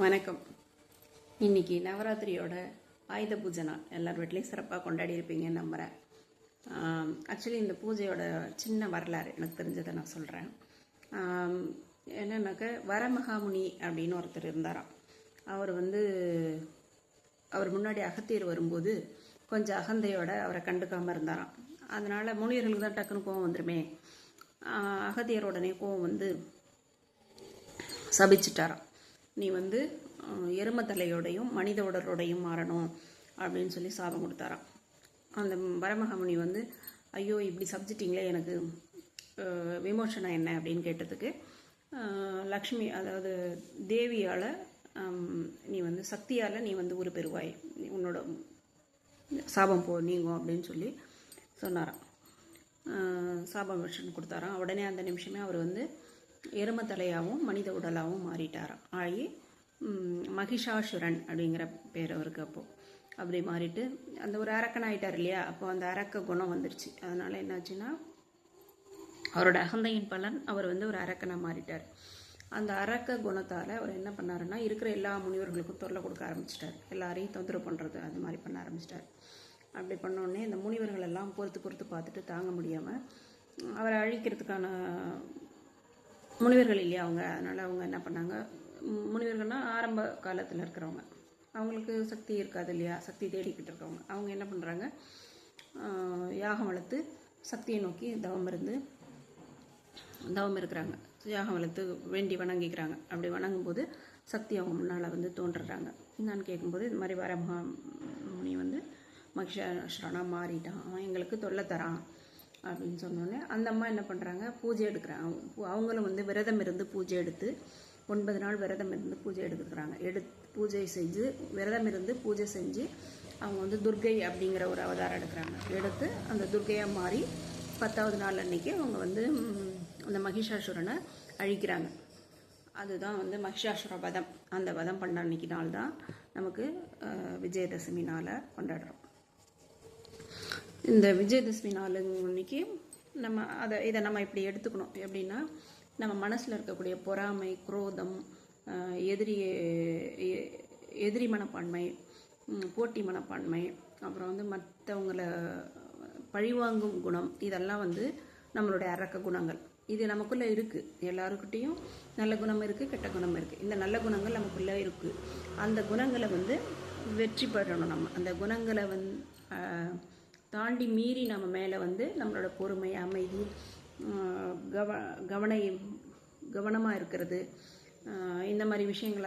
வணக்கம். இன்னைக்கு நவராத்திரியோட ஆயுத பூஜை நாள். எல்லார் வீட்லேயும் சிறப்பாக கொண்டாடி இருப்பீங்கன்னு நம்புகிறேன். ஆக்சுவலி இந்த பூஜையோட சின்ன வரலாறு எனக்கு தெரிஞ்சதை நான் சொல்கிறேன். என்னன்னாக்க வரமகாமுனி அப்படின்னு ஒருத்தர் இருந்தாராம். அவர் முன்னாடி அகத்தியர் வரும்போது கொஞ்சம் அகந்தையோட அவரை கண்டுக்காமல் இருந்தாராம். அதனால் முனிவர்களுக்கு தான் டக்குன்னு கோவம் வந்துடுமே. அகத்தியரோடனே கோவம் வந்து சபிச்சிட்டாராம். நீ எரும தலையோடையும் மனித உடலோடையும் மாறணும் அப்படின்னு சொல்லி சாபம் கொடுத்தாராம். அந்த வரமகாமுனி ஐயோ இப்படி சப்ஜெக்டிங்களே, எனக்கு விமோசனம் என்ன அப்படின்னு கேட்டதுக்கு லக்ஷ்மி, அதாவது தேவியால் நீ சக்தியால் நீ ஒரு பெறுவாய், உன்னோட சாபம் நீங்கும் அப்படின்னு சொல்லி சொன்னாராம். சாபம் விஷன் கொடுத்தாராம். உடனே அந்த நிமிஷமே அவர் எரும தலையாகவும் மனித உடலாகவும் மாறிட்டாராம். ஆகி மகிஷாசுரன் அப்படிங்கிற பேர் அவருக்கு. அப்படி மாறிட்டு அந்த ஒரு அரக்கன் ஆகிட்டார் இல்லையா. அப்போ அந்த அரக்க குணம் வந்துருச்சு. அதனால் என்னாச்சுன்னா அவரோட அகந்தையின் பலன் அவர் ஒரு அரக்கனாக மாறிட்டார். அந்த அரக்க குணத்தால் அவர் என்ன பண்ணாருன்னா, இருக்கிற எல்லா முனிவர்களுக்கும் தொல்லை கொடுக்க ஆரம்பிச்சிட்டார். எல்லாரையும் தொந்தரவு பண்ணுறது அது மாதிரி பண்ண ஆரம்பிச்சிட்டார். அப்படி பண்ணோடனே இந்த முனிவர்கள் எல்லாம் பொறுத்து பார்த்துட்டு தாங்க முடியாமல் அவரை அழிக்கிறதுக்கான முனிவர்கள் இல்லையா அவங்க. அதனால் அவங்க என்ன பண்ணாங்க, முனிவர்கள்னால் ஆரம்ப காலத்தில் இருக்கிறவங்க, அவங்களுக்கு சக்தி இருக்காது இல்லையா, சக்தி தேடிக்கிட்டு இருக்கவங்க. அவங்க என்ன பண்ணுறாங்க, யாகம் வளர்த்து சக்தியை நோக்கி தவம் இருக்கிறாங்க. யாகம் வளர்த்து வேண்டி வணங்கிக்கிறாங்க. அப்படி வணங்கும்போது சக்தி அவங்க முன்னால் தோன்றுறாங்க. என்னான்னு கேட்கும்போது இது மாதிரி வரமகாமுனி மகிஷாசுரனாக மாறிட்டான், அவன் எங்களுக்கு தொல்லை தரான் அப்படின்னு சொன்னோடனே அந்த அம்மா என்ன பண்ணுறாங்க, பூஜை எடுக்கிறாங்க. அவங்களும் விரதம் இருந்து பூஜை எடுத்து 9 நாள் விரதம் இருந்து பூஜை எடுத்துக்கிறாங்க. பூஜை செஞ்சு விரதம் இருந்து பூஜை செஞ்சு அவங்க துர்கை அப்படிங்கிற ஒரு அவதாரம் எடுத்து அந்த துர்கையாக மாறி 10வது நாள் அன்னைக்கு அவங்க அந்த மகிஷாசுரனை அழிக்கிறாங்க. அதுதான் மகிஷாசுர வதம். அந்த வதம் பண்ண அன்னைக்கு நாள் தான் நமக்கு விஜயதசமி நாளை கொண்டாடுறோம். இந்த விஜயதசமி நாள் அன்னைக்கு இதை நம்ம இப்படி எடுத்துக்கணும். எப்படின்னா, நம்ம மனசில் இருக்கக்கூடிய பொறாமை, குரோதம், எதிரி மனப்பான்மை, போட்டி மனப்பான்மை, அப்புறம் மற்றவங்களை பழிவாங்கும் குணம், இதெல்லாம் நம்மளுடைய அரக்க குணங்கள். இது நமக்குள்ளே இருக்குது. எல்லாருக்கிட்டேயும் நல்ல குணம் இருக்குது, கெட்ட குணம் இருக்குது. இந்த நல்ல குணங்கள் நமக்குள்ளே இருக்குது. அந்த குணங்களை வெற்றி பெறணும். நம்ம அந்த குணங்களை தாண்டி மீறி நம்ம மேலே நம்மளோட பொறுமை, அமைதி, கவனமாக இருக்கிறது, இந்த மாதிரி விஷயங்கள்